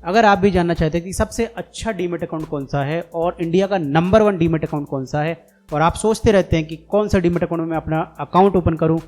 अगर आप भी जानना चाहते हैं कि सबसे अच्छा डीमेट अकाउंट कौन सा है और इंडिया का नंबर 1 डीमेट अकाउंट कौन सा है, और आप सोचते रहते हैं कि कौन सा डीमेट अकाउंट में मैं अपना अकाउंट ओपन करूं,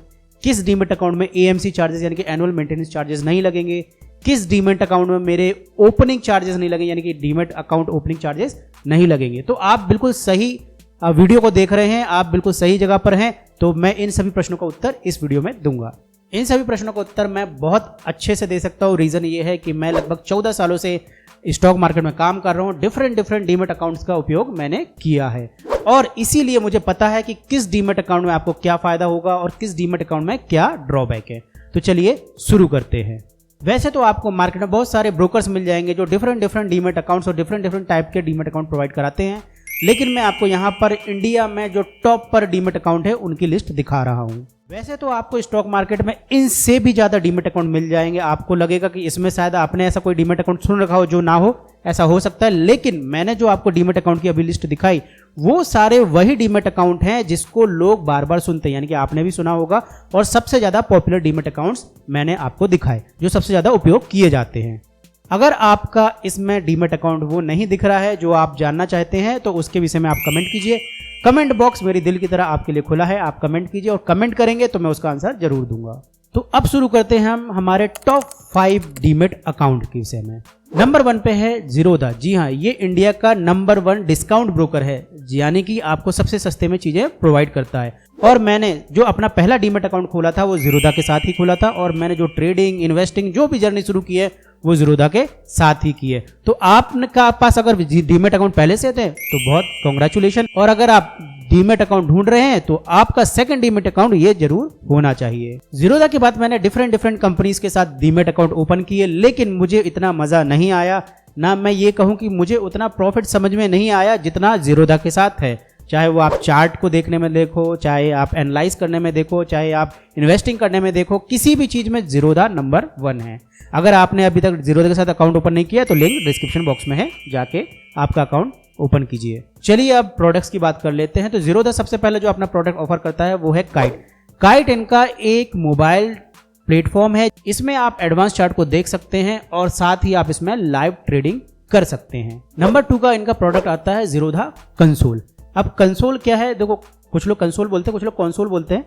किस डीमेट अकाउंट में एएमसी चार्जेस यानी कि एनुअल मेंटेनेंस चार्जेस नहीं लगेंगे, किस डीमेट अकाउंट में मेरे ओपनिंग चार्जेस नहीं लगेंगे यानी कि डीमेट अकाउंट ओपनिंग चार्जेस नहीं लगेंगे, तो आप बिल्कुल सही वीडियो को देख रहे हैं, आप बिल्कुल सही जगह पर हैं। तो मैं इन सभी प्रश्नों का उत्तर इस वीडियो में दूंगा। इन सभी प्रश्नों का उत्तर मैं बहुत अच्छे से दे सकता हूँ। रीज़न ये है कि मैं लगभग 14 सालों से स्टॉक मार्केट में काम कर रहा हूँ। डिफरेंट डीमेट अकाउंट्स का उपयोग मैंने किया है और इसीलिए मुझे पता है कि किस डीमेट अकाउंट में आपको क्या फायदा होगा और किस डीमेट अकाउंट में क्या ड्रॉबैक है। तो चलिए शुरू करते हैं। वैसे तो आपको मार्केट में बहुत सारे ब्रोकर्स मिल जाएंगे जो डिफरेंट डीमेट अकाउंट्स और डिफरेंट टाइप के डीमेट अकाउंट प्रोवाइड कराते हैं, लेकिन मैं आपको यहाँ पर इंडिया में जो टॉप पर डीमेट अकाउंट है उनकी लिस्ट दिखा रहा हूँ। वैसे तो आपको स्टॉक मार्केट में इनसे भी ज़्यादा डीमेट अकाउंट मिल जाएंगे। आपको लगेगा कि इसमें शायद आपने ऐसा कोई डीमेट अकाउंट सुन रखा हो जो ना हो, ऐसा हो सकता है, लेकिन मैंने जो आपको डीमेट अकाउंट की अभी लिस्ट दिखाई वो सारे वही डीमेट अकाउंट हैं जिसको लोग बार बार सुनते हैं, यानी कि आपने भी सुना होगा। और सबसे ज़्यादा पॉपुलर डीमेट अकाउंट्स मैंने आपको दिखाए जो सबसे ज़्यादा उपयोग किए जाते हैं। अगर आपका इसमें डीमेट अकाउंट वो नहीं दिख रहा है जो आप जानना चाहते हैं तो उसके विषय में आप कमेंट कीजिए। कमेंट बॉक्स मेरी दिल की तरह आपके लिए खुला है, आप कमेंट कीजिए और कमेंट करेंगे तो मैं उसका आंसर जरूर दूंगा। तो अब शुरू करते हैं हम हमारे टॉप 5 डीमेट अकाउंट के विषय में। नंबर 1 पे है ज़ीरोधा। जी हाँ, ये इंडिया का नंबर 1 डिस्काउंट ब्रोकर है, यानी कि आपको सबसे सस्ते में चीजें प्रोवाइड करता है। और मैंने जो अपना पहला डीमेट अकाउंट खोला था वो ज़ीरोधा के साथ ही खोला था, और मैंने जो ट्रेडिंग इन्वेस्टिंग जो भी जर्नी शुरू की है वो ज़ीरोधा के साथ ही की है। तो आपके पास अगर डीमेट अकाउंट पहले से थे तो बहुत कांग्रेचुलेशन, और अगर आप डीमेट अकाउंट ढूंढ रहे हैं तो आपका सेकंड डीमेट अकाउंट ये जरूर होना चाहिए। ज़ीरोधा के बाद मैंने डिफरेंट कंपनीज के साथ डीमेट अकाउंट ओपन किए, लेकिन मुझे इतना मजा नहीं आया, ना मैं ये कहूं कि मुझे उतना प्रॉफिट समझ में नहीं आया जितना ज़ीरोधा के साथ है। चाहे वो आप चार्ट को देखने में देखो, चाहे आप एनालाइज करने में देखो, चाहे आप इन्वेस्टिंग करने में देखो, किसी भी चीज में ज़ीरोधा नंबर 1 है। अगर आपने अभी तक ज़ीरोधा के साथ अकाउंट ओपन नहीं किया तो लिंक डिस्क्रिप्शन बॉक्स में है, जाके आपका अकाउंट ओपन कीजिए। चलिए अब प्रोडक्ट्स की बात कर लेते हैं। तो ज़ीरोधा सबसे पहले जो अपना प्रोडक्ट ऑफर करता है वो है काइट। काइट इनका एक मोबाइल प्लेटफॉर्म है, इसमें आप एडवांस चार्ट को देख सकते हैं और साथ ही आप इसमें लाइव ट्रेडिंग कर सकते हैं। नंबर 2 का इनका प्रोडक्ट आता है ज़ीरोधा कंसोल। अब कंसोल क्या है, देखो कुछ लोग कंसोल बोलते हैं, कुछ लोग कंसोल बोलते हैं।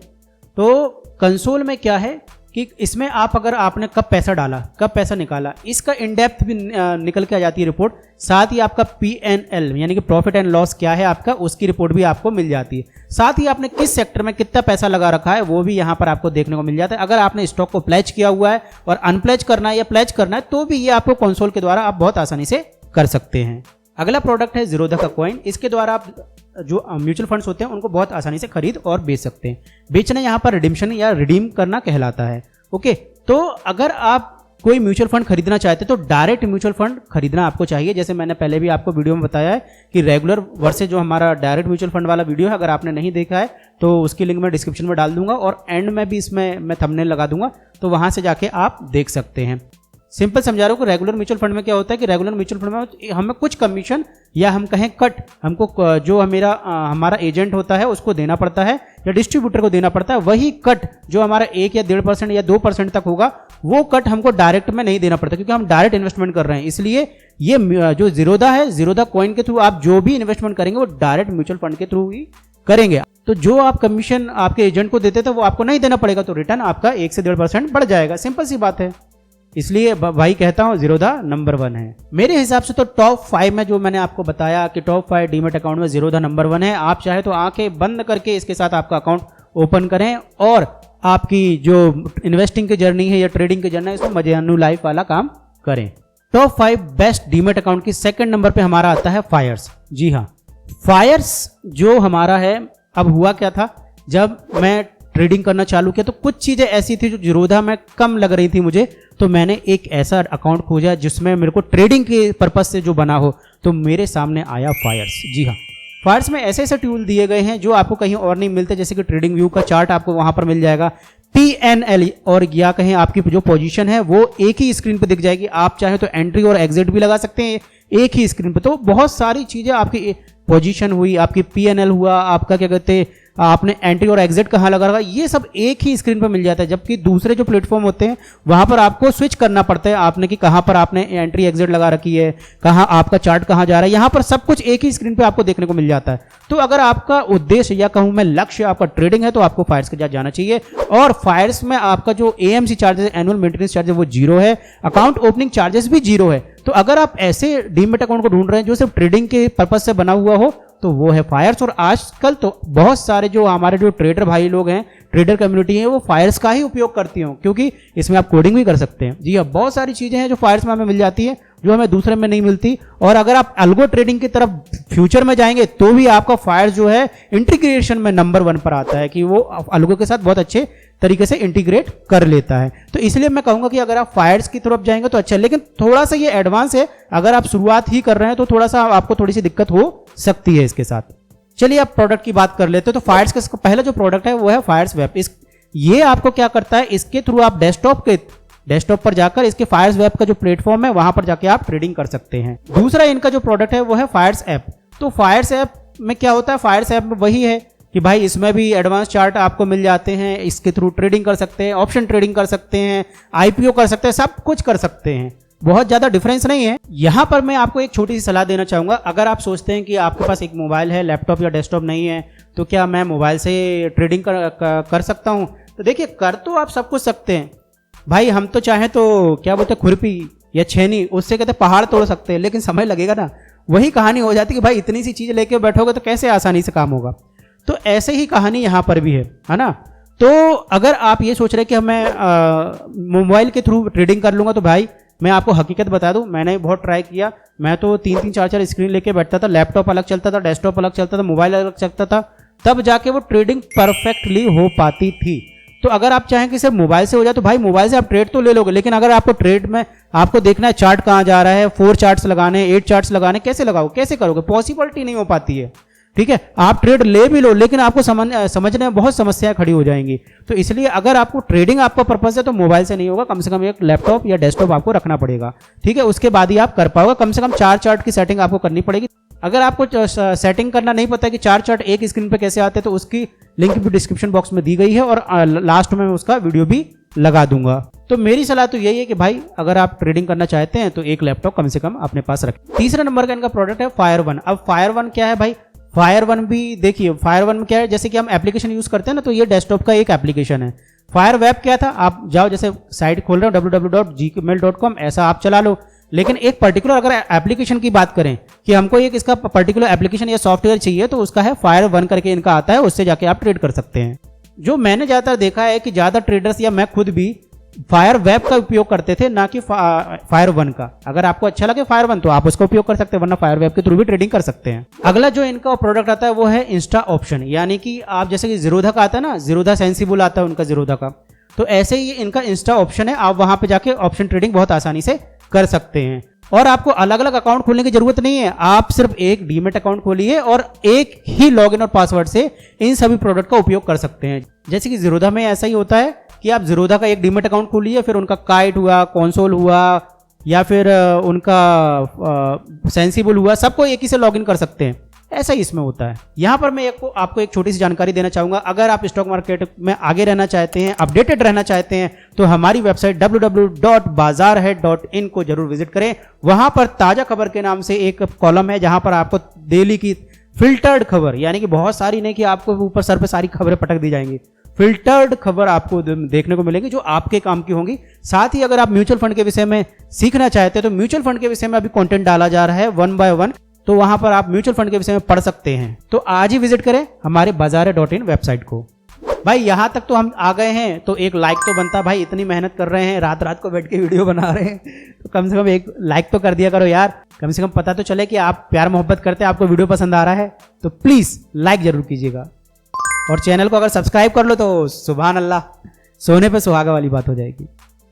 तो कंसोल में क्या है कि इसमें आप अगर आपने कब पैसा डाला, कब पैसा निकाला, इसका इन डेप्थ भी निकल के आ जाती है रिपोर्ट। साथ ही आपका PNL यानी कि प्रॉफिट एंड लॉस क्या है आपका, उसकी रिपोर्ट भी आपको मिल जाती है। साथ ही आपने किस सेक्टर में कितना पैसा लगा रखा है वो भी यहाँ पर आपको देखने को मिल जाता है। अगर आपने स्टॉक को प्लेज किया हुआ है और अनप्लेज करना है या प्लेज करना है तो भी ये आपको कंसोल के द्वारा आप बहुत आसानी से कर सकते हैं। अगला प्रोडक्ट है ज़ीरोधा का कॉइन। इसके द्वारा आप जो म्यूचुअल फंड्स होते हैं उनको बहुत आसानी से खरीद और बेच सकते हैं। बेचना यहाँ पर रिडीम्पशन या रिडीम करना कहलाता है। ओके, तो अगर आप कोई म्यूचुअल फंड खरीदना चाहते हैं तो डायरेक्ट म्यूचुअल फंड खरीदना आपको चाहिए। जैसे मैंने पहले भी आपको वीडियो में बताया है कि रेगुलर वर्सेस जो हमारा डायरेक्ट म्यूचुअल फंड वाला वीडियो है, अगर आपने नहीं देखा है तो उसकी लिंक मैं डिस्क्रिप्शन में डाल दूंगा और एंड में भी इसमें मैं थंबनेल लगा दूंगा, तो वहां से जाके आप देख सकते हैं। सिंपल समझा रहा हूँ कि रेगुलर म्यूचुअल फंड में क्या होता है कि रेगुलर म्यूचुअल फंड में हमें कुछ कमीशन या हम कहें कट हमको जो हमारा एजेंट होता है उसको देना पड़ता है या डिस्ट्रीब्यूटर को देना पड़ता है। वही कट जो हमारा 1 या 1.5% या 2% तक होगा वो कट हमको डायरेक्ट में नहीं देना पड़ता, क्योंकि हम डायरेक्ट इन्वेस्टमेंट कर रहे हैं। इसलिए ये जो ज़ीरोधा है, ज़ीरोधा कॉइन के थ्रू आप जो भी इन्वेस्टमेंट करेंगे वो डायरेक्ट म्यूचुअल फंड के थ्रू ही करेंगे। तो जो आप कमीशन आपके एजेंट को देते थे वो आपको नहीं देना पड़ेगा, तो रिटर्न आपका 1 से 1.5% बढ़ जाएगा। सिंपल सी बात है। इसलिए भाई कहता हूं ज़ीरोधा नंबर 1 है मेरे हिसाब से। तो टॉप 5 में जो मैंने आपको बताया कि टॉप 5 डीमेट अकाउंट में ज़ीरोधा नंबर 1 है। आप चाहे तो आंखें बंद करके इसके साथ आपका अकाउंट ओपन करें और आपकी जो इन्वेस्टिंग की जर्नी है या ट्रेडिंग की जर्नी है इसमें मजेदार लाइफ वाला काम करें। टॉप 5 बेस्ट डीमेट अकाउंट की सेकंड नंबर पे हमारा आता है फायर्स। जी हाँ, फायर्स जो हमारा है, अब हुआ क्या था, जब मैं ट्रेडिंग करना चालू किया तो कुछ चीजें ऐसी थी जो ज़ीरोधा में कम लग रही थी मुझे, तो मैंने एक ऐसा अकाउंट खोजा जिसमें मेरे को ट्रेडिंग के पर्पज से जो बना हो, तो मेरे सामने आया फायर्स। जी हाँ, फायर्स में ऐसे ऐसे टूल दिए गए हैं जो आपको कहीं और नहीं मिलते, जैसे कि ट्रेडिंग व्यू का चार्ट आपको वहां पर मिल जाएगा, PNL और या कहीं आपकी जो पोजीशन है वो एक ही स्क्रीन पर दिख जाएगी। आप चाहे तो एंट्री और एग्जिट भी लगा सकते हैं एक ही स्क्रीन पर। तो बहुत सारी चीजें, आपकी पोजीशन हुई, आपकी PNL हुआ, आपका क्या कहते हैं आपने एंट्री और एग्जिट कहाँ लगा रखा, ये सब एक ही स्क्रीन पर मिल जाता है। जबकि दूसरे जो प्लेटफॉर्म होते हैं वहां पर आपको स्विच करना पड़ता है आपने कि कहाँ पर आपने एंट्री एग्जिट लगा रखी है, कहाँ आपका चार्ट कहाँ जा रहा है। यहाँ पर सब कुछ एक ही स्क्रीन पर आपको देखने को मिल जाता है। तो अगर आपका उद्देश्य या कहूँ मैं लक्ष्य आपका ट्रेडिंग है तो आपको फायर्स के साथ जाना चाहिए। और फायर्स में आपका जो AMC charges, annual maintenance charges, वो जीरो है, अकाउंट ओपनिंग चार्जेस भी जीरो है। तो अगर आप ऐसे डीमेट अकाउंट को ढूंढ रहे हैं जो सिर्फ ट्रेडिंग के पर्पज से बना हुआ हो तो वो है फायर्स। और आजकल तो बहुत सारे जो हमारे जो ट्रेडर भाई लोग हैं, ट्रेडर कम्युनिटी है, वो फायर्स का ही उपयोग करती हो, क्योंकि इसमें आप कोडिंग भी कर सकते हैं। जी हाँ, बहुत सारी चीजें हैं जो फायर्स में हमें मिल जाती है जो हमें दूसरे में नहीं मिलती। और अगर आप अल्गो ट्रेडिंग की तरफ फ्यूचर में जाएंगे तो भी आपका फायर्स जो है इंटीग्रेशन में नंबर 1 पर आता है कि वो अल्गो के साथ बहुत अच्छे तरीके से इंटीग्रेट कर लेता है। तो इसलिए मैं कहूंगा कि अगर आप फायर्स की तरफ जाएंगे तो अच्छा है, लेकिन थोड़ा सा ये एडवांस है। अगर आप शुरुआत ही कर रहे हैं तो थोड़ा सा आपको थोड़ी सी दिक्कत हो सकती है इसके साथ। चलिए आप प्रोडक्ट की बात कर लेते हैं। तो फायर्स का पहला जो प्रोडक्ट है वो है फायर्स वेब। ये आपको क्या करता है, इसके थ्रू आप डेस्कटॉप पर जाकर इसके फायर्स वेब का जो प्लेटफॉर्म है वहां पर जाके आप ट्रेडिंग कर सकते हैं। दूसरा इनका जो प्रोडक्ट है वो है फायर्स ऐप। तो फायर्स ऐप में क्या होता है, फायर्स ऐप में वही है कि भाई इसमें भी एडवांस चार्ट आपको मिल जाते हैं, इसके थ्रू ट्रेडिंग कर सकते हैं, ऑप्शन ट्रेडिंग कर सकते हैं, आईपीओ कर सकते हैं, सब कुछ कर सकते हैं। बहुत ज्यादा डिफरेंस नहीं है। यहां पर मैं आपको एक छोटी सी सलाह देना चाहूंगा। अगर आप सोचते हैं कि आपके पास एक मोबाइल है, लैपटॉप या डेस्कटॉप नहीं है, तो क्या मैं मोबाइल से ट्रेडिंग कर सकता हूं? तो देखिए, कर तो आप सब कुछ सकते हैं भाई। हम तो चाहे तो क्या बोलते हैं, खुरपी या छेनी, उससे कहते पहाड़ तोड़ सकते हैं, लेकिन समय लगेगा ना। वही कहानी हो जाती है कि भाई इतनी सी चीज लेके बैठोगे तो कैसे आसानी से काम होगा। तो ऐसे ही कहानी यहाँ पर भी है ना। तो अगर आप ये सोच रहे कि मैं मोबाइल के थ्रू ट्रेडिंग कर लूंगा, तो भाई मैं आपको हकीकत बता दूं, मैंने बहुत ट्राई किया। मैं तो 3-3 4-4 स्क्रीन लेके बैठता था, लैपटॉप अलग चलता था, डेस्कटॉप अलग चलता था, मोबाइल अलग चलता था, तब जाके वो ट्रेडिंग परफेक्टली हो पाती थी। तो अगर आप चाहें कि सिर्फ मोबाइल से हो जाए तो भाई मोबाइल से आप ट्रेड तो ले लोगे, लेकिन अगर आपको ट्रेड में आपको देखना है चार्ट कहाँ जा रहा है, 4 चार्ट्स लगाने, 8 चार्ट्स लगाने, कैसे लगाओगे, कैसे करोगे? पॉसिबिलिटी नहीं हो पाती है। ठीक है, आप ट्रेड ले भी लो लेकिन आपको समझने में बहुत समस्याएं खड़ी हो जाएंगी। तो इसलिए अगर आपको ट्रेडिंग आपका पर्पस है तो मोबाइल से नहीं होगा, कम से कम एक लैपटॉप या डेस्कटॉप आपको रखना पड़ेगा। ठीक है, उसके बाद ही आप कर पाओगे। कम से कम 4 चार्ट की सेटिंग आपको करनी पड़ेगी। अगर आपको सेटिंग करना नहीं पता है कि 4 चार्ट एक स्क्रीन पे कैसे आते हैं, तो उसकी लिंक भी डिस्क्रिप्शन बॉक्स में दी गई है और लास्ट में मैं उसका वीडियो भी लगा दूंगा। तो मेरी सलाह तो यही है कि भाई अगर आप ट्रेडिंग करना चाहते हैं तो एक लैपटॉप कम से कम अपने पास रखें। तीसरा नंबर का इनका प्रोडक्ट है फायर वन। अब फायर वन क्या है भाई? फायर वन भी देखिए, फायर वन में क्या है, जैसे कि हम एप्लीकेशन यूज करते हैं ना, तो ये डेस्कटॉप का एक एप्लीकेशन है। फायर वेब क्या था, आप जाओ जैसे साइट खोल रहे हो www.gmail.com, ऐसा आप चला लो। लेकिन एक पर्टिकुलर अगर एप्लीकेशन की बात करें कि हमको एक इसका पर्टिकुलर एप्लीकेशन या सॉफ्टवेयर चाहिए, तो उसका है फायर वन करके इनका आता है, उससे जाके आप ट्रेड कर सकते हैं। जो मैंने ज्यादातर देखा है कि ज्यादा ट्रेडर्स या मैं खुद भी फायर वेब का उपयोग करते थे, ना कि फायर वन का। अगर आपको अच्छा लगे फायर वन तो आप उसका उपयोग कर सकते हैं, वरना फायर वेब के थ्रू भी ट्रेडिंग कर सकते हैं। अगला जो इनका प्रोडक्ट आता है वो है इंस्टा ऑप्शन, यानी कि आप जैसे कि जीरोधा का आता है ना, जीरोधा सेंसिबल आता है उनका जीरोधा का, तो ऐसे ही इनका इंस्टा ऑप्शन है। आप वहां पे जाके ऑप्शन ट्रेडिंग बहुत आसानी से कर सकते हैं और आपको अलग अलग अकाउंट खोलने की जरूरत नहीं है। आप सिर्फ एक डीमेट अकाउंट खोलिए और एक ही लॉगिन और पासवर्ड से इन सभी प्रोडक्ट का उपयोग कर सकते हैं। जैसे कि जीरोधा में ऐसा ही होता है कि आप जीरोधा का एक डीमेट अकाउंट खोलिए, फिर उनका काइट हुआ, कंसोल हुआ या फिर उनका सेंसिबल हुआ, सबको एक ही से लॉगिन कर सकते हैं। ऐसा ही इसमें होता है। यहां पर मैं आपको एक छोटी सी जानकारी देना चाहूंगा। अगर आप स्टॉक मार्केट में आगे रहना चाहते हैं, अपडेटेड रहना चाहते हैं, तो हमारी वेबसाइट www.bazaarhead.in को जरूर विजिट करें। वहां पर ताजा खबर के नाम से एक कॉलम है जहां पर आपको डेली की फिल्टर्ड खबर, यानी कि बहुत सारी नहीं कि आपको ऊपर सर पे सारी खबरें पटक दी जाएंगी, फिल्टर्ड खबर आपको देखने को मिलेगी जो आपके काम की होंगी। साथ ही अगर आप म्यूचुअल फंड के विषय में सीखना चाहते हैं तो म्यूचुअल फंड के विषय में अभी कंटेंट डाला जा रहा है 1 by 1, तो वहां पर आप म्यूचुअल फंड के विषय में पढ़ सकते हैं। तो आज ही विजिट करें हमारे bazaar.in वेबसाइट को। भाई यहां तक तो हम आ गए हैं तो एक लाइक तो बनता। भाई इतनी मेहनत कर रहे हैं, रात रात को बैठ के वीडियो बना रहे हैं, तो कम से कम एक लाइक तो कर दिया करो यार। कम से कम पता तो चले कि आप प्यार मोहब्बत करते हैं, आपको वीडियो पसंद आ रहा है, तो प्लीज लाइक जरूर कीजिएगा। और चैनल को अगर सब्सक्राइब कर लो तो सुभान अल्लाह, सोने पे सुहागा वाली बात हो जाएगी।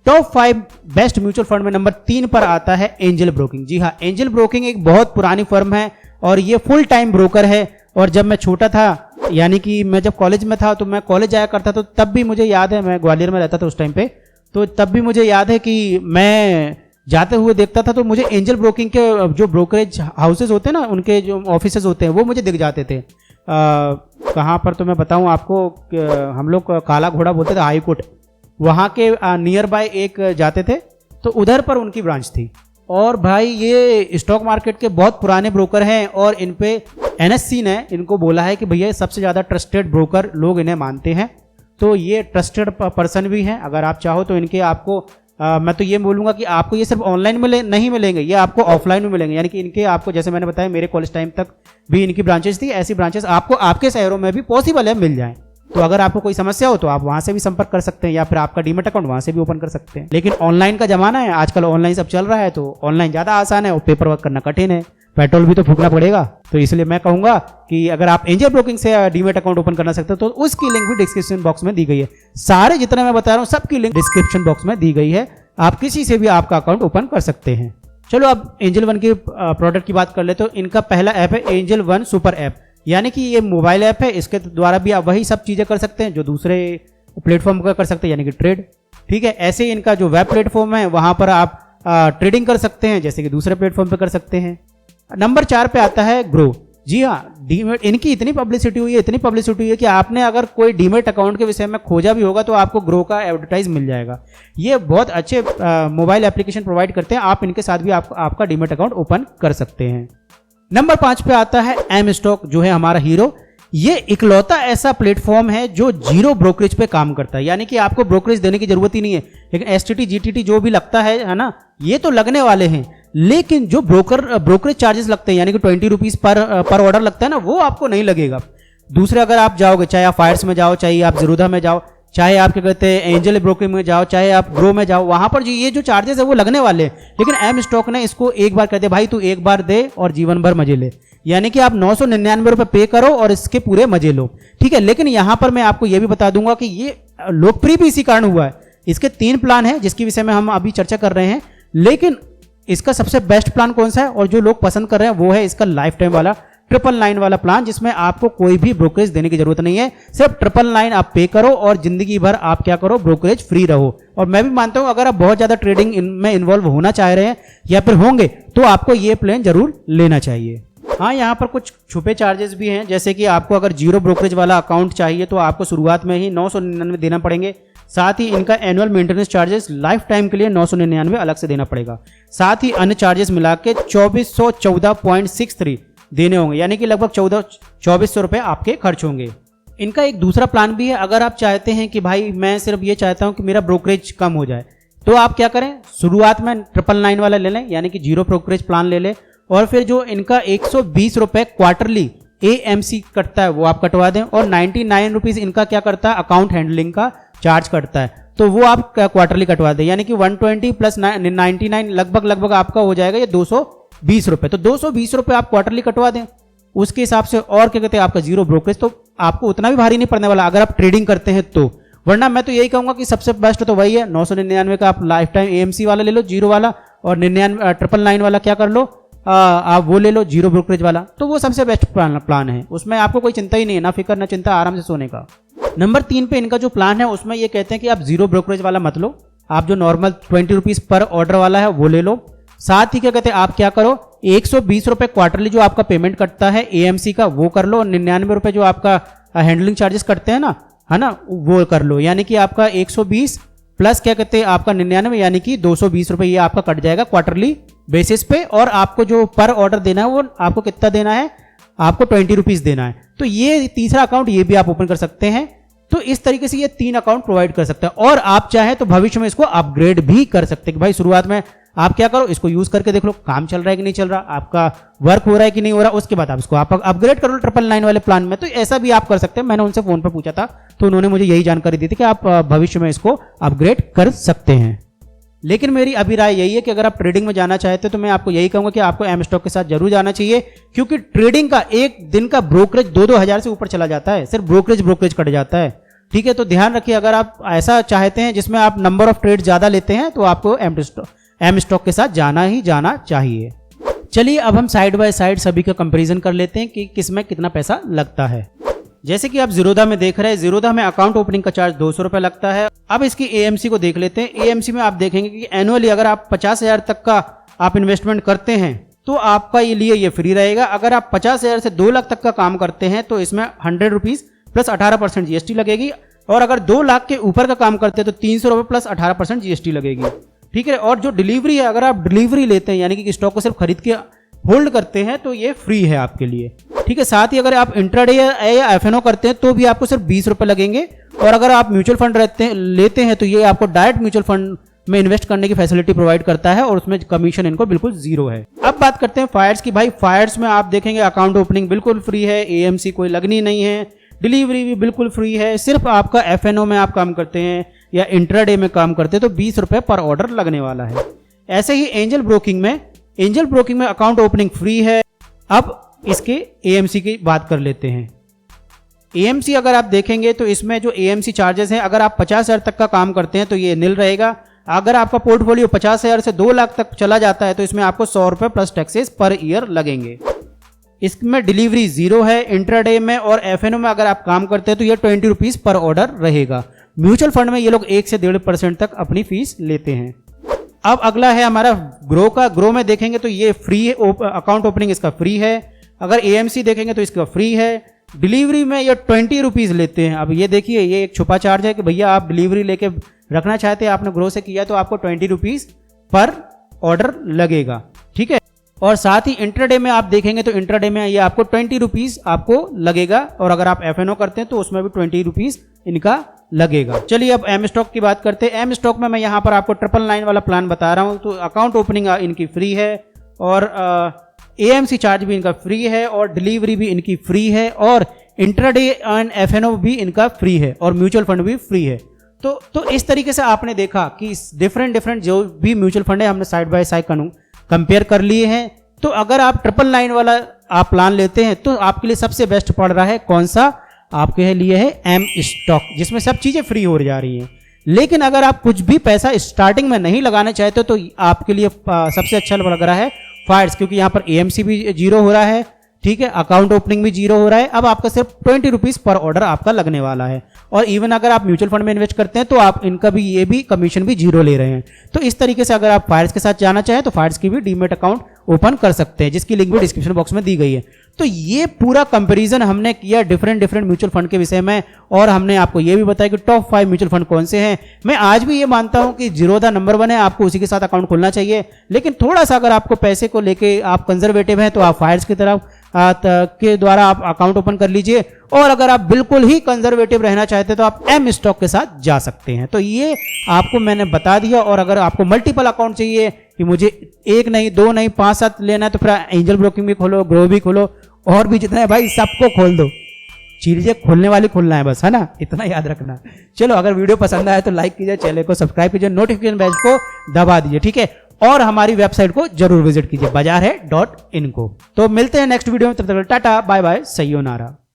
टॉप 5 बेस्ट म्यूचुअल फंड में नंबर 3 पर आता है एंजल ब्रोकिंग। जी हाँ, एंजल ब्रोकिंग एक बहुत पुरानी फर्म है और ये फुल टाइम ब्रोकर है। और जब मैं छोटा था, यानी कि मैं जब कॉलेज में था, तो मैं कॉलेज जाया करता था, तो तब भी मुझे याद है, मैं ग्वालियर में रहता था उस टाइम पे, तो तब भी मुझे याद है कि मैं जाते हुए देखता था तो मुझे एंजल ब्रोकिंग के जो ब्रोकरेज हाउसेज होते हैं ना, उनके जो ऑफिसेज होते हैं वो मुझे दिख जाते थे। कहाँ पर तो मैं बताऊँ आपको, हम लोग काला घोड़ा बोलते थे, हाई कोर्ट, वहाँ के नियर बाय एक जाते थे, तो उधर पर उनकी ब्रांच थी। और भाई ये स्टॉक मार्केट के बहुत पुराने ब्रोकर हैं और इन पे एनएससी ने इनको बोला है कि भैया सबसे ज़्यादा ट्रस्टेड ब्रोकर लोग इन्हें मानते हैं। तो ये ट्रस्टेड पर्सन भी हैं। अगर आप चाहो तो इनके आपको मैं तो ये बोलूँगा कि आपको ये सिर्फ ऑनलाइन नहीं मिलेंगे, ये आपको ऑफलाइन में मिलेंगे। यानी कि इनके आपको, जैसे मैंने बताया, मेरे कॉलेज टाइम तक भी इनकी ब्रांचेस थी, ऐसी ब्रांचेस आपको आपके शहरों में भी पॉसिबल है मिल जाएं। तो अगर आपको कोई समस्या हो तो आप वहां से भी संपर्क कर सकते हैं, या फिर आपका डीमेट अकाउंट वहां से भी ओपन कर सकते हैं। लेकिन ऑनलाइन का जमाना है, आजकल ऑनलाइन सब चल रहा है, तो ऑनलाइन ज़्यादा आसान है और पेपर वर्क करना कठिन है, पेट्रोल भी तो फूकना पड़ेगा। तो इसलिए मैं कहूंगा कि अगर आप एंजल ब्रोकिंग से डीमेट अकाउंट ओपन करना सकते हो तो उसकी लिंक भी डिस्क्रिप्शन बॉक्स में दी गई है। सारे जितना मैं बता रहा हूँ सबकी लिंक डिस्क्रिप्शन बॉक्स में दी गई है, आप किसी से भी आपका अकाउंट ओपन कर सकते हैं। चलो अब एंजल वन के प्रोडक्ट की बात कर ले। तो इनका पहला ऐप है एंजल वन सुपर ऐप, यानी कि ये मोबाइल ऐप है, इसके द्वारा भी आप वही सब चीज़ें कर सकते हैं जो दूसरे प्लेटफॉर्म का कर सकते हैं, यानी कि ट्रेड। ठीक है, ऐसे ही इनका जो वेब प्लेटफॉर्म है वहाँ पर आप ट्रेडिंग कर सकते हैं जैसे कि दूसरे प्लेटफॉर्म पे कर सकते हैं। नंबर 4 पे आता है ग्रो। जी हाँ, डीमेट, इनकी इतनी पब्लिसिटी हुई है कि आपने अगर कोई डीमेट अकाउंट के विषय में खोजा भी होगा तो आपको ग्रो का एडवर्टाइज मिल जाएगा। ये बहुत अच्छे मोबाइल एप्लीकेशन प्रोवाइड करते हैं, आप इनके साथ भी आपका डीमेट अकाउंट ओपन कर सकते हैं। नंबर 5 पे आता है एम स्टॉक, जो है हमारा हीरो। ये इकलौता ऐसा प्लेटफॉर्म है जो जीरो ब्रोकरेज पे काम करता है, यानी कि आपको ब्रोकरेज देने की जरूरत ही नहीं है। लेकिन एसटीटी जीटीटी जो भी लगता है ना, ये तो लगने वाले हैं, लेकिन जो ब्रोकरेज चार्जेस लगते हैं, यानी कि 20 रुपीज पर ऑर्डर लगता है ना, वो आपको नहीं लगेगा। दूसरे अगर आप जाओगे, चाहे आप फायर्स में जाओ, चाहे आप जीरोधा में जाओ, चाहे आप क्या कहते हैं एंजल ब्रोकिंग में जाओ, चाहे आप ग्रो में जाओ, वहां पर जो ये जो चार्जेस है वो लगने वाले हैं। लेकिन एम स्टॉक ने इसको एक बार कहते भाई तू एक बार दे और जीवन भर मजे ले, यानी कि आप 999 रुपए पे करो और इसके पूरे मजे लो। ठीक है, लेकिन यहां पर मैं आपको यह भी बता दूंगा कि ये लोकप्रिय भी इसी कारण हुआ है। इसके 3 प्लान है जिसके विषय में हम अभी चर्चा कर रहे हैं, लेकिन इसका सबसे बेस्ट प्लान कौन सा है और जो लोग पसंद कर रहे हैं वो है इसका लाइफ टाइम वाला 999 वाला प्लान, जिसमें आपको कोई भी ब्रोकरेज देने की जरूरत नहीं है। सिर्फ 999 आप पे करो और जिंदगी भर आप क्या करो, ब्रोकरेज फ्री रहो। और मैं भी मानता हूं अगर आप बहुत ज्यादा ट्रेडिंग में इन्वॉल्व होना चाह रहे हैं या फिर होंगे तो आपको ये प्लान जरूर लेना चाहिए। हाँ, यहाँ पर कुछ छुपे चार्जेस भी हैं, जैसे कि आपको अगर जीरो ब्रोकरेज वाला अकाउंट चाहिए तो आपको शुरुआत में ही 999 देना पड़ेंगे। साथ ही इनका annual maintenance charges life time के लिए 999 अलग से देना पड़ेगा। साथ ही अन्य चार्जेस मिला के 2414.63 देने होंगे, यानी कि लगभग 2400 रुपए आपके खर्च होंगे। इनका एक दूसरा प्लान भी है, अगर आप चाहते हैं कि भाई मैं सिर्फ ये चाहता हूं कि मेरा ब्रोकरेज कम हो जाए, तो आप क्या करें, शुरुआत में 999 वाला ले लें, यानी कि जीरो ब्रोकरेज प्लान ले लें, और फिर जो इनका 120 रुपए क्वार्टरली AMC कटता है वो आप कटवा दें, और 99 रुपीज इनका क्या करता है, अकाउंट हैंडलिंग का चार्ज करता है, तो वो आप क्वार्टरली कटवा दें, यानी कि 120 प्लस 99 लगभग आपका हो जाएगा ये 220 रुपए। तो 220 रुपए आप क्वार्टरली कटवा दें, उसके हिसाब से और क्या कहते हैं आपका जीरो ब्रोकरेज, तो आपको उतना भी भारी नहीं पड़ने वाला अगर आप ट्रेडिंग करते हैं तो। वरना मैं तो यही कहूंगा कि सबसे बेस्ट तो वही है, 999 का आप लाइफ टाइम AMC वाला ले लो जीरो वाला, और 999 वाला क्या कर लो, आप वो ले लो जीरो ब्रोकरेज वाला, तो वो सबसे बेस्ट प्लान है। उसमें आपको कोई चिंता ही नहीं है, ना फिक्र ना चिंता, आराम से सोने का। नंबर 3 पे इनका जो प्लान है उसमें ये कहते हैं कि आप जीरो ब्रोकरेज वाला मत लो, आप जो नॉर्मल 20 रुपीज पर ऑर्डर वाला है वो ले लो। साथ ही क्या कहते हैं आप क्या करो, 120 रुपए क्वार्टरली जो आपका पेमेंट कटता है AMC का वो कर लो, और 99 रुपए जो आपका हैंडलिंग चार्जेस कटते हैं ना, है ना, वो कर लो, यानी कि आपका 120 प्लस क्या कहते हैं आपका 99, यानी कि 220 रुपए ये आपका कट जाएगा क्वार्टरली बेसिस पे। और आपको जो पर ऑर्डर देना है वो आपको कितना देना है, आपको 20 रुपीज देना है। तो ये तीसरा अकाउंट ये भी आप ओपन कर सकते हैं। तो इस तरीके से ये 3 अकाउंट प्रोवाइड कर सकते हैं, और आप चाहे तो भविष्य में इसको अपग्रेड भी कर सकते हैं कि भाई शुरुआत में आप क्या करो, इसको यूज करके देख लो काम चल रहा है कि नहीं चल रहा, आपका वर्क हो रहा है कि नहीं हो रहा, उसके बाद आप इसको आप अपग्रेड कर लो 999 वाले प्लान में। तो ऐसा भी आप कर सकते हैं। मैंने उनसे फोन पर पूछा था तो उन्होंने मुझे यही जानकारी दी थी कि आप भविष्य में इसको अपग्रेड कर सकते हैं। लेकिन मेरी अभी राय यही है कि अगर आप ट्रेडिंग में जाना चाहते हैं तो मैं आपको यही कहूंगा कि आपको एम स्टॉक के साथ जरूर जाना चाहिए, क्योंकि ट्रेडिंग का एक दिन का ब्रोकरेज 2-2 हजार से ऊपर चला जाता है, सिर्फ ब्रोकरेज कट जाता है। ठीक है, तो ध्यान रखिए, अगर आप ऐसा चाहते हैं जिसमें आप नंबर ऑफ ट्रेड ज्यादा लेते हैं तो आपको एम स्टॉक के साथ जाना ही जाना चाहिए। चलिए अब हम साइड बाय साइड सभी का कंपैरिजन कर लेते हैं कि किसमें कितना पैसा लगता है। जैसे कि आप जीरोधा में देख रहे हैं, जीरोधा में अकाउंट ओपनिंग का चार्ज 200 रुपए लगता है। अब इसकी AMC को देख लेते हैं। AMC में आप देखेंगे कि एनुअली अगर आप 50,000 तक का आप इन्वेस्टमेंट करते हैं तो आपका ये लिए ये फ्री रहेगा। अगर आप 50,000 से 2 लाख तक का काम करते हैं तो इसमें 100 रुपीज़ प्लस 18% जीएसटी लगेगी, और अगर 2 लाख के ऊपर का काम करते हैं तो 300 रुपये प्लस 18% जीएसटी लगेगी, ठीक है। और जो डिलीवरी है, अगर आप डिलीवरी लेते हैं यानी कि स्टॉक को सिर्फ खरीद के होल्ड करते हैं तो ये फ्री है आपके लिए, ठीक है। साथ ही अगर आप इंट्राडे या एफएनओ करते हैं तो भी आपको सिर्फ 20 रुपये लगेंगे, और अगर आप म्यूचुअल फंड लेते हैं तो ये आपको डायरेक्ट म्यूचुअल फंड में इन्वेस्ट करने की फैसिलिटी प्रोवाइड करता है, और उसमें कमीशन इनको बिल्कुल जीरो है। अब बात करते हैं फायर्स की। भाई फायर्स में आप देखेंगे अकाउंट ओपनिंग बिल्कुल फ्री है, एएमसी कोई लगनी नहीं है, डिलीवरी भी बिल्कुल फ्री है। सिर्फ आपका एफएनओ में आप काम करते हैं या इंट्राडे में काम करते हैं तो 20 रुपये पर ऑर्डर लगने वाला है। ऐसे ही एंजल ब्रोकिंग में अकाउंट ओपनिंग फ्री है। अब इसके एएमसी की बात कर लेते हैं। एएमसी अगर आप देखेंगे तो इसमें जो एएमसी चार्जेस हैं, अगर आप 50,000 तक का काम करते हैं तो ये नील रहेगा। अगर आपका पोर्टफोलियो 50,000 से 2 लाख तक चला जाता है तो इसमें आपको 100 रुपये प्लस टैक्सेस पर ईयर लगेंगे। इसमें डिलीवरी जीरो है। इंट्राडे में और एफएनओ में अगर आप काम करते हैं तो ये 20 रुपीज़ पर ऑर्डर रहेगा। म्यूचुअल फंड में ये लोग 1 से 1.5% तक अपनी फीस लेते हैं। अब अगला है हमारा ग्रो का। ग्रो में देखेंगे तो ये फ्री है, अकाउंट ओपनिंग इसका फ्री है। अगर एएमसी देखेंगे तो इसका फ्री है। डिलीवरी में ये 20 रुपीज़ लेते हैं। अब ये देखिए, ये एक छुपा चार्ज है कि भैया आप डिलीवरी लेके रखना चाहते हैं, आपने ग्रो से किया तो आपको 20 रुपीज़ पर ऑर्डर लगेगा, ठीक है। और साथ ही इंट्राडे में आप देखेंगे तो इंट्राडे में ये आपको 20 रुपीज़ आपको लगेगा, और अगर आप एफएनओ करते हैं तो उसमें भी 20 रुपीज़ इनका लगेगा। चलिए अब एम स्टॉक की बात करते हैं। एम स्टॉक में मैं यहाँ पर आपको 999 वाला प्लान बता रहा हूँ। तो अकाउंट ओपनिंग इनकी फ्री है, और एएमसी चार्ज भी इनका फ्री है, और डिलीवरी भी इनकी फ्री है, और इंट्राडे एंड एफएनओ भी इनका फ्री है, और म्यूचुअल फंड भी फ्री है। तो इस तरीके से आपने देखा कि डिफरेंट जो भी म्यूचुअल फंड है हमने साइड बाय साइड कंपेयर कर लिए हैं। तो अगर आप 999 वाला आप प्लान लेते हैं तो आपके लिए सबसे बेस्ट पड़ रहा है कौन सा? आपके लिए है एम स्टॉक, जिसमें सब चीज़ें फ्री हो जा रही हैं। लेकिन अगर आप कुछ भी पैसा स्टार्टिंग में नहीं लगाना चाहते तो आपके लिए सबसे अच्छा लग रहा है फायर्स, क्योंकि यहाँ पर एएमसी भी जीरो हो रहा है, ठीक है, अकाउंट ओपनिंग भी जीरो हो रहा है। अब आपका सिर्फ 20 रुपीज़ पर ऑर्डर आपका लगने वाला है, और इवन अगर आप म्यूचुअल फंड में इन्वेस्ट करते हैं तो आप इनका भी ये भी कमीशन भी जीरो ले रहे हैं। तो इस तरीके से अगर आप फायर्स के साथ जाना चाहें तो फायर्स की भी डीमेट अकाउंट ओपन कर सकते हैं, जिसकी लिंक भी डिस्क्रिप्शन बॉक्स में दी गई है। तो ये पूरा कंपैरिजन हमने किया डिफरेंट म्यूचुअल फंड के विषय में, और हमने आपको ये भी बताया कि टॉप 5 म्यूचुअल फंड कौन से हैं। मैं आज भी ये मानता हूं कि जीरोधा नंबर 1 है, आपको उसी के साथ अकाउंट खोलना चाहिए। लेकिन थोड़ा सा अगर आपको पैसे को लेके आप कंजर्वेटिव हैं तो आप फायर्स की तरफ के द्वारा आप अकाउंट ओपन कर लीजिए, और अगर आप बिल्कुल ही कंजर्वेटिव रहना चाहते हैं तो आप एम स्टॉक के साथ जा सकते हैं। तो ये आपको मैंने बता दिया। और अगर आपको मल्टीपल अकाउंट चाहिए कि मुझे 1 नहीं 2 नहीं 5-7 लेना है तो फिर एंजल ब्रोकिंग भी खोलो, ग्रो भी खोलो, और भी जितना है भाई सबको खोल दो। चीजें खोलने वाली खोलना है बस, है ना, इतना याद रखना। चलो, अगर वीडियो पसंद आए तो लाइक कीजिए, चैनल को सब्सक्राइब कीजिए, नोटिफिकेशन बेल को दबा दीजिए, ठीक है। और हमारी वेबसाइट को जरूर विजिट कीजिए, bazaar-hai.in को। तो मिलते हैं नेक्स्ट वीडियो में, तब तक टाटा बाय बाय, सयोनारा।